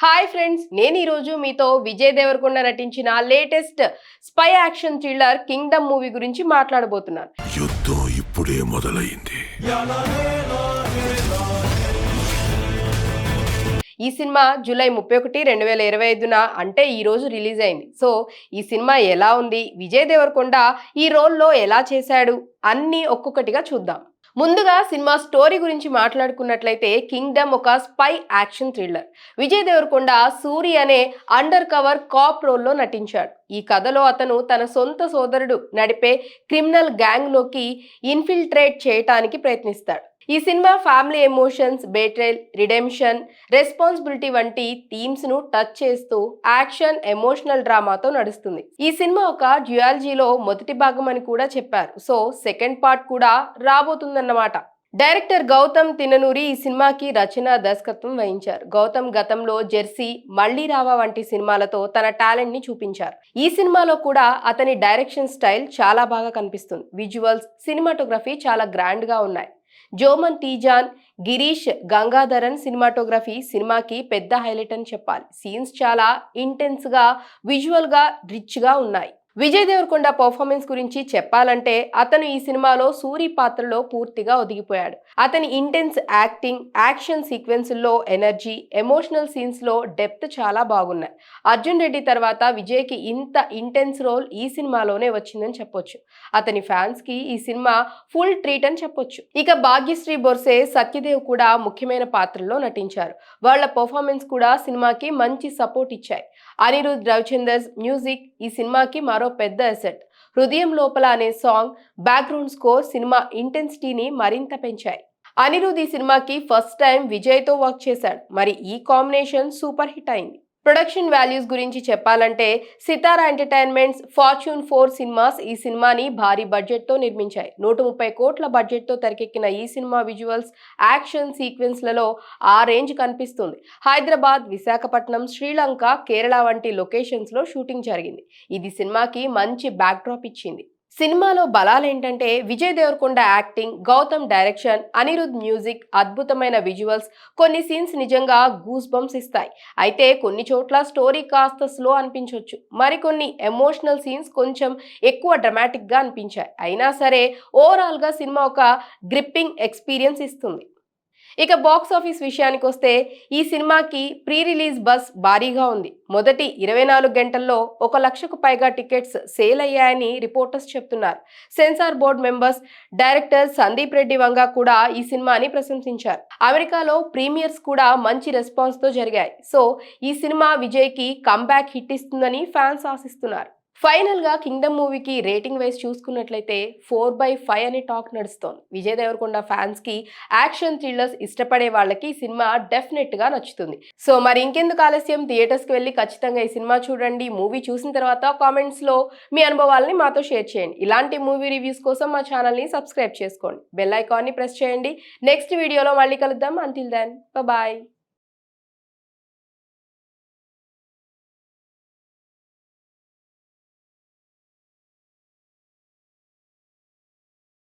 Hi friends, నేను ఈరోజు మీతో విజయ్ దేవరకొండ నటించిన latest spy action thriller Kingdom movie గురించి మాట్లాడబోతున్నాను. యుద్ధం ఇప్పుడే మొదలైంది. ఈ సినిమా జూలై 31, 2025న అంటే ఈ రోజు రిలీజ్ అయింది. సో ఈ సినిమా ఎలా ఉంది, విజయ్ దేవరకొండ ఈ రోల్లో ఎలా చేశాడు అన్నీ ఒక్కొక్కటిగా చూద్దాం. ముందుగా సినిమా స్టోరీ గురించి మాట్లాడుకున్నట్లయితే కింగ్డమ్ ఒక spy action thriller. Vijay Deverakonda Suri అనే అండర్ కవర్ కాప్ రోల్లో నటించాడు. ఈ కథలో అతను తన సొంత సోదరుడు నడిపే క్రిమినల్ గ్యాంగ్ లోకి ఇన్ఫిల్ట్రేట్ చేయటానికి ప్రయత్నిస్తాడు. ఈ సినిమా family emotions, betrayal, redemption, responsibility వంటి థీమ్స్ ను టచ్ చేస్తూ యాక్షన్, ఎమోషనల్ డ్రామాతో నడుస్తుంది. ఈ సినిమా ఒక డ్యూయాలజీలో మొదటి భాగం అని కూడా చెప్పారు. సో సెకండ్ పార్ట్ కూడా రాబోతుందన్నమాట. డైరెక్టర్ గౌతమ్ తిన్ననూరి ఈ సినిమాకి రచన, దర్శకత్వం వహించారు. గౌతమ్ గతంలో జెర్సీ, మళ్ళీ రావా వంటి సినిమాలతో తన టాలెంట్ ని చూపించారు. ఈ సినిమాలో కూడా అతని డైరెక్షన్ స్టైల్ చాలా బాగా కనిపిస్తుంది. విజువల్స్, సినిమాటోగ్రఫీ చాలా గ్రాండ్ గా ఉన్నాయి. జోమన్ తీజాన్, గిరీష్ గంగాధరన్ సినిమాటోగ్రఫీ సినిమాకి పెద్ద హైలైట్ అని చెప్పాలి. సీన్స్ చాలా ఇంటెన్స్ గా, విజువల్ గా రిచ్ గా ఉన్నాయి. విజయ్ దేవరకొండ పర్ఫార్మెన్స్ గురించి చెప్పాలంటే అతను ఈ సినిమాలో సూరి పాత్రలో పూర్తిగా ఒదిగిపోయాడు. అతని ఇంటెన్స్ యాక్టింగ్, యాక్షన్ సీక్వెన్స్లో ఎనర్జీ, ఎమోషనల్ సీన్స్ లో డెప్త్ చాలా బాగున్నాయి. అర్జున్ రెడ్డి తర్వాత విజయ్ కి ఇంత ఇంటెన్స్ రోల్ ఈ సినిమాలోనే వచ్చిందని చెప్పొచ్చు. అతని ఫ్యాన్స్ కి ఈ సినిమా ఫుల్ ట్రీట్ అని చెప్పొచ్చు. ఇక భాగ్యశ్రీ బొర్సే, సత్యదేవ్ కూడా ముఖ్యమైన పాత్రల్లో నటించారు. వాళ్ళ పర్ఫార్మెన్స్ కూడా సినిమాకి మంచి సపోర్ట్ ఇచ్చాయి. అనిరుద్ రవిచందర్స్ మ్యూజిక్ ఈ సినిమాకి మరో పెద్ద అసెట్. హృదయం లోపల అనే సాంగ్, బ్యాక్గ్రౌండ్ స్కోర్ సినిమా ఇంటెన్సిటీని మరింత పెంచాయి. అనిరుద్ ఈ సినిమాకి ఫస్ట్ టైం విజయ్ తో వర్క్ చేశాడు. మరి ఈ కాంబినేషన్ సూపర్ హిట్ అయింది. ప్రొడక్షన్ వాల్యూస్ గురించి చెప్పాలంటే సితారా ఎంటర్టైన్మెంట్స్, ఫార్చ్యూన్ 4 సినిమాస్ ఈ సినిమాని భారీ బడ్జెట్ తో నిర్మించాయి. 130 కోట్ల బడ్జెట్ తో తెరకెక్కిన ఈ సినిమా విజువల్స్, యాక్షన్ సీక్వెన్స్లలో ఆ రేంజ్ కనిపిస్తుంది. హైదరాబాద్, విశాఖపట్నం, శ్రీలంక, కేరళ వంటి లొకేషన్స్ లో షూటింగ్ జరిగింది. ఇది సినిమాకి మంచి బ్యాక్ డ్రాప్ ఇచ్చింది. సినిమాలో బలాలేంటంటే Vijay Deverakonda acting, Gautam direction, Anirudh music, అద్భుతమైన విజువల్స్. కొన్ని సీన్స్ నిజంగా గూస్ బంప్స్ ఇస్తాయి. అయితే కొన్ని చోట్ల స్టోరీ కాస్త స్లో అనిపించవచ్చు. మరికొన్ని ఎమోషనల్ సీన్స్ కొంచెం ఎక్కువ డ్రమాటిక్ గా అనిపించాయి. అయినా సరే ఓవరాల్ గా సినిమా ఒక గ్రిప్పింగ్ ఎక్స్పీరియన్స్ ఇస్తుంది. ఇక బాక్స్ ఆఫీస్ విషయానికి వస్తే ఈ సినిమాకి ప్రీ రిలీజ్ బస్ భారీగా ఉంది. మొదటి 24 గంటల్లో 1 లక్షకు పైగా టికెట్స్ సేల్ అయ్యాయని రిపోర్టర్స్ చెప్తున్నారు. Censor board members, director Sandeep Reddy Vanga కూడా ఈ సినిమాని ప్రశంసించారు. అమెరికాలో ప్రీమియర్స్ కూడా మంచి రెస్పాన్స్ తో జరిగాయి. సో ఈ సినిమా విజయ్ కి కంబ్యాక్ హిట్ ఇస్తుందని ఫ్యాన్స్ ఆశిస్తున్నారు. ఫైనల్ గా కింగ్డమ్ మూవీకి రేటింగ్ వైజ్ చూసుకున్నట్లయితే 4/5 అనే టాక్ నడుస్తోంది. విజయ్ దేవరకొండ ఫ్యాన్స్ కి, యాక్షన్ థ్రిల్లర్స్ ఇష్టపడే వాళ్ళకి ఈ సినిమా డెఫినెట్ గా నచ్చుతుంది. సో మరి ఇంకెందుకు ఆలస్యం, థియేటర్స్ కి వెళ్ళి ఖచ్చితంగా ఈ సినిమా చూడండి. మూవీ చూసిన తర్వాత కామెంట్స్ లో మీ అనుభవాలని మాతో షేర్ చేయండి. ఇలాంటి మూవీ రివ్యూస్ కోసం మా ఛానల్ ని సబ్స్క్రైబ్ చేసుకోండి. బెల్ ఐకాన్ ని ప్రెస్ చేయండి. నెక్స్ట్ వీడియోలో మళ్ళీ కలుద్దాం. Until then bye.